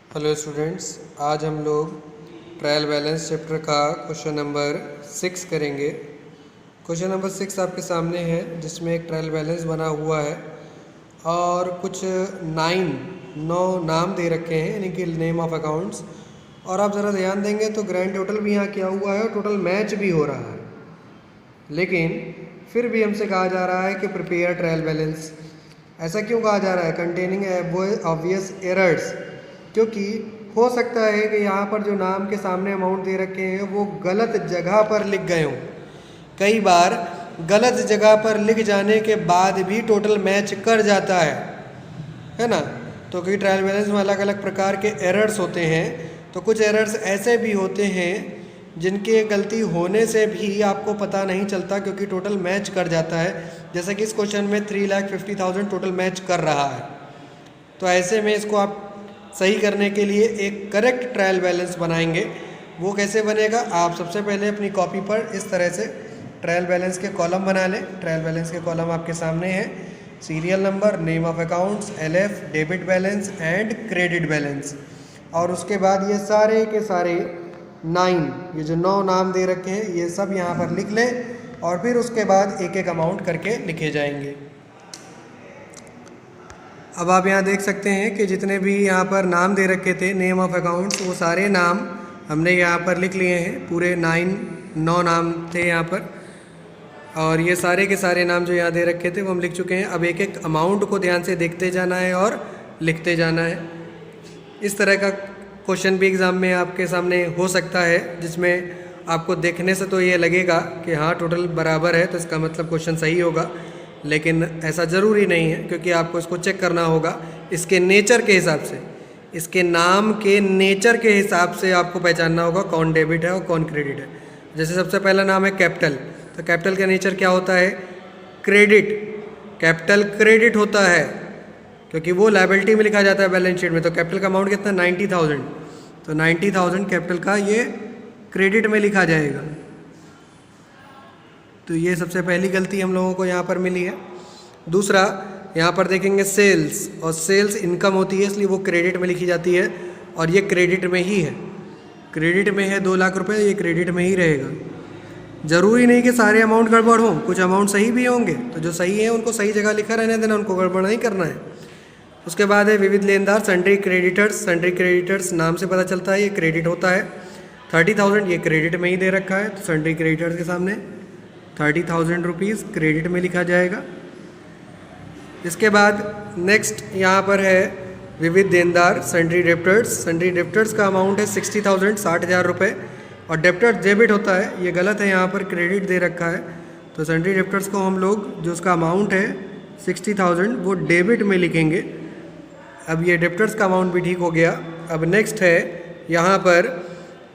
Hello students, आज हम लोग ट्रायल बैलेंस चैप्टर का क्वेश्चन नंबर 6 करेंगे। क्वेश्चन नंबर 6 आपके सामने है, जिसमें एक ट्रायल बैलेंस बना हुआ है और कुछ 9 नाम दे रखे हैं, यानी कि नेम ऑफ अकाउंट्स। और आप ज़रा ध्यान देंगे तो ग्रैंड टोटल भी यहाँ किया हुआ है और टोटल मैच भी हो रहा है, लेकिन फिर भी हमसे कहा जा रहा है कि प्रिपेयर ट्रायल बैलेंस। ऐसा क्यों कहा जा रहा है? कंटेनिंग ऑब्वियस एरर्स, क्योंकि हो सकता है कि यहाँ पर जो नाम के सामने अमाउंट दे रखे हैं वो गलत जगह पर लिख गए हों। कई बार गलत जगह पर लिख जाने के बाद भी टोटल मैच कर जाता है ना। तो कई ट्रायल बैलेंस में अलग अलग प्रकार के एरर्स होते हैं, तो कुछ एरर्स ऐसे भी होते हैं जिनके गलती होने से भी आपको पता नहीं चलता, क्योंकि टोटल मैच कर जाता है। जैसे कि इस क्वेश्चन में 3,50,000 टोटल मैच कर रहा है, तो ऐसे में इसको आप सही करने के लिए एक करेक्ट ट्रायल बैलेंस बनाएंगे। वो कैसे बनेगा? आप सबसे पहले अपनी कॉपी पर इस तरह से ट्रायल बैलेंस के कॉलम बना लें। ट्रायल बैलेंस के कॉलम आपके सामने हैं, serial number, name of accounts, LF, debit balance and credit balance. और उसके बाद ये सारे के सारे 9, ये जो 9 नाम दे रखे हैं, ये सब यहाँ पर लिख लें और फिर उसके बाद एक एक अमाउंट करके लिखे जाएंगे। अब आप यहाँ देख सकते हैं कि जितने भी यहाँ पर नाम दे रखे थे नेम ऑफ अकाउंट्स, वो सारे नाम हमने यहाँ पर लिख लिए हैं। पूरे 9 नाम थे यहाँ पर, और ये सारे के सारे नाम जो यहाँ दे रखे थे वो हम लिख चुके हैं। अब एक एक अमाउंट को ध्यान से देखते जाना है और लिखते जाना है। इस तरह का क्वेश्चन भी एग्ज़ाम में आपके सामने हो सकता है, जिसमें आपको देखने से तो ये लगेगा कि हाँ टोटल बराबर है, तो इसका मतलब क्वेश्चन सही होगा, लेकिन ऐसा ज़रूरी नहीं है, क्योंकि आपको इसको चेक करना होगा इसके नेचर के हिसाब से। इसके नाम के नेचर के हिसाब से आपको पहचानना होगा कौन डेबिट है और कौन क्रेडिट है। जैसे सबसे पहला नाम है कैपिटल, तो कैपिटल का नेचर क्या होता है? क्रेडिट। कैपिटल क्रेडिट होता है क्योंकि वो लायबिलिटी में लिखा जाता है बैलेंस शीट में। तो कैपिटल का अमाउंट कितना? 90,000, तो 90,000 कैपिटल का ये क्रेडिट में लिखा जाएगा। तो ये सबसे पहली गलती हम लोगों को यहाँ पर मिली है। दूसरा, यहाँ पर देखेंगे सेल्स, और सेल्स इनकम होती है, इसलिए वो क्रेडिट में लिखी जाती है, और ये क्रेडिट में ही है। क्रेडिट में है 2 लाख रुपए, ये क्रेडिट में ही रहेगा। ज़रूरी नहीं कि सारे अमाउंट गड़बड़ हों, कुछ अमाउंट सही भी होंगे, तो जो सही है उनको सही जगह लिखा रहने देना, उनको गड़बड़ नहीं करना है। उसके बाद है विविध लेनदार, सन्ड्री क्रेडिटर्स। सन्ड्री क्रेडिटर्स नाम से पता चलता है ये क्रेडिट होता है। 30,000 ये क्रेडिट में ही दे रखा है, तो सन्ड्री क्रेडिटर्स के सामने 30,000 रुपीज़ क्रेडिट में लिखा जाएगा। इसके बाद नेक्स्ट यहाँ पर है विविध देनदार, सन्ड्री डेप्टर्स। सन्ड्री डेप्टर्स का अमाउंट है 60,000, 60,000 रुपये, और डेप्टर्स डेबिट होता है, ये गलत है, यहाँ पर क्रेडिट दे रखा है। तो सन्ड्री डेप्टर्स को हम लोग जो उसका अमाउंट है 60,000 वो डेबिट में लिखेंगे। अब ये डेप्टर्स का अमाउंट भी ठीक हो गया। अब नेक्स्ट है यहाँ पर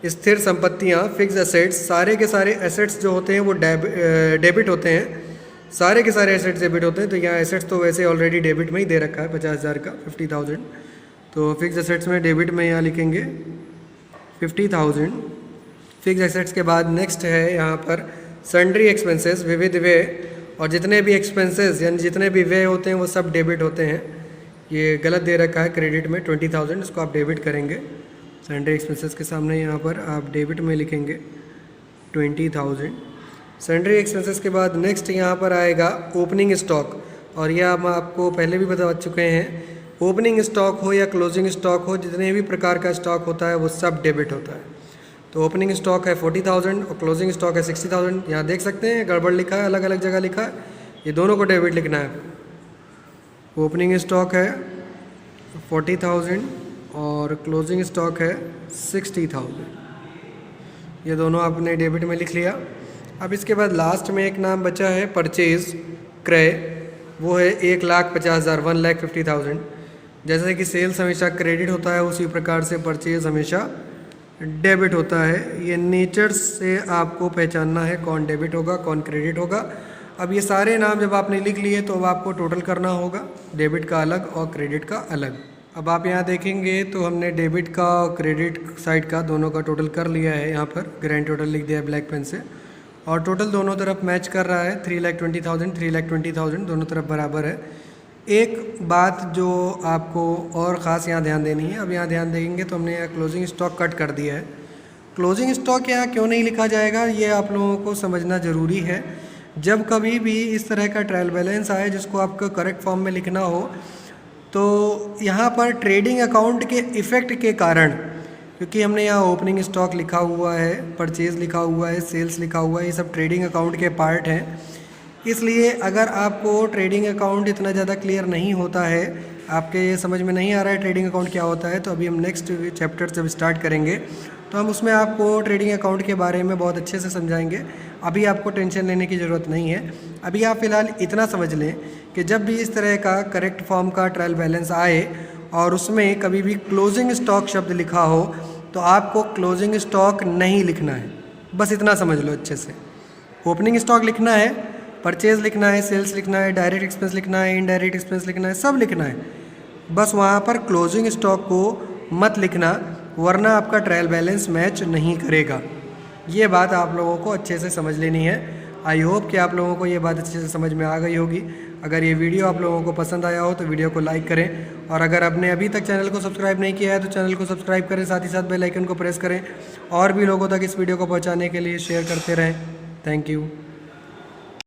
स्थिर संपत्तियाँ, फिक्स एसेट्स। सारे के सारे एसेट्स जो होते हैं वो डेबिट होते हैं, सारे के सारे एसेट्स डेबिट होते हैं। तो यहाँ एसेट्स तो वैसे ऑलरेडी डेबिट में ही दे रखा है 50,000 का, 50,000, तो फिक्स एसेट्स में डेबिट में यहाँ लिखेंगे 50,000 फिक्स एसेट्स के बाद नेक्स्ट है यहाँ पर सन्ड्री एक्सपेंसेस, विविध व्यय, और जितने भी एक्सपेंसेस यानी जितने भी व्यय होते हैं वो सब डेबिट होते हैं। ये गलत दे रखा है क्रेडिट में 20,000, इसको आप डेबिट करेंगे। सन्ड्री एक्सपेंसेस के सामने यहाँ पर आप डेबिट में लिखेंगे 20,000। सन्ड्री एक्सपेंसेस के बाद नेक्स्ट यहाँ पर आएगा ओपनिंग स्टॉक, और यह हम आपको पहले भी बता चुके हैं। ओपनिंग स्टॉक हो या क्लोजिंग स्टॉक हो, जितने भी प्रकार का स्टॉक होता है वो सब डेबिट होता है। तो ओपनिंग स्टॉक है 40,000 और क्लोजिंग स्टॉक है 60,000। यहाँ देख सकते हैं गड़बड़ लिखा है, अलग अलग जगह लिखा है, ये दोनों को डेबिट लिखना है। ओपनिंग स्टॉक है 40,000 और क्लोजिंग स्टॉक है 60,000, ये दोनों आपने डेबिट में लिख लिया। अब इसके बाद लास्ट में एक नाम बचा है परचेज़, क्रय, वो है 1,50,000, 1,50,000। जैसे कि सेल्स हमेशा क्रेडिट होता है, उसी प्रकार से परचेज़ हमेशा डेबिट होता है। ये नेचर से आपको पहचानना है कौन डेबिट होगा कौन क्रेडिट होगा। अब ये सारे नाम जब आपने लिख लिए तो अब आपको टोटल करना होगा, डेबिट का अलग और क्रेडिट का अलग। अब आप यहाँ देखेंगे तो हमने डेबिट का और क्रेडिट साइड का दोनों का टोटल कर लिया है। यहाँ पर ग्रैंड टोटल लिख दिया है ब्लैक पेन से, और टोटल दोनों तरफ मैच कर रहा है। 3,20,000, 3,20,000 दोनों तरफ बराबर है। एक बात जो आपको और ख़ास यहाँ ध्यान देनी है, अब यहाँ ध्यान देंगे तो हमने यहाँ क्लोजिंग स्टॉक कट कर दिया है। क्लोजिंग स्टॉक यहाँ क्यों नहीं लिखा जाएगा ये आप लोगों को समझना ज़रूरी है। जब कभी भी इस तरह का ट्रायल बैलेंस आए जिसको आपको करेक्ट फॉर्म में लिखना हो, तो यहाँ पर ट्रेडिंग अकाउंट के इफ़ेक्ट के कारण, क्योंकि हमने यहाँ ओपनिंग स्टॉक लिखा हुआ है, परचेज़ लिखा हुआ है, सेल्स लिखा हुआ है, ये सब ट्रेडिंग अकाउंट के पार्ट हैं। इसलिए अगर आपको ट्रेडिंग अकाउंट इतना ज़्यादा क्लियर नहीं होता है, आपके ये समझ में नहीं आ रहा है ट्रेडिंग अकाउंट क्या होता है, तो अभी हम नेक्स्ट चैप्टर जब स्टार्ट करेंगे तो हम उसमें आपको ट्रेडिंग अकाउंट के बारे में बहुत अच्छे से समझाएंगे। अभी आपको टेंशन लेने की ज़रूरत नहीं है। अभी आप फ़िलहाल इतना समझ लें कि जब भी इस तरह का करेक्ट फॉर्म का ट्रायल बैलेंस आए और उसमें कभी भी क्लोजिंग स्टॉक शब्द लिखा हो तो आपको क्लोजिंग स्टॉक नहीं लिखना है, बस इतना समझ लो अच्छे से। ओपनिंग स्टॉक लिखना है, परचेज़ लिखना है, सेल्स लिखना है, डायरेक्ट एक्सपेंस लिखना है, इनडायरेक्ट एक्सपेंस लिखना है, सब लिखना है। बस वहाँ पर क्लोजिंग स्टॉक को मत लिखना, वरना आपका ट्रायल बैलेंस मैच नहीं करेगा। ये बात आप लोगों को अच्छे से समझ लेनी है। आई होप कि आप लोगों को ये बात अच्छे से समझ में आ गई होगी। अगर ये वीडियो आप लोगों को पसंद आया हो तो वीडियो को लाइक करें, और अगर आपने अभी तक चैनल को सब्सक्राइब नहीं किया है तो चैनल को सब्सक्राइब करें, साथ ही साथ बेल आइकन को प्रेस करें और भी लोगों तक इस वीडियो को पहुँचाने के लिए शेयर करते रहें। Thank you.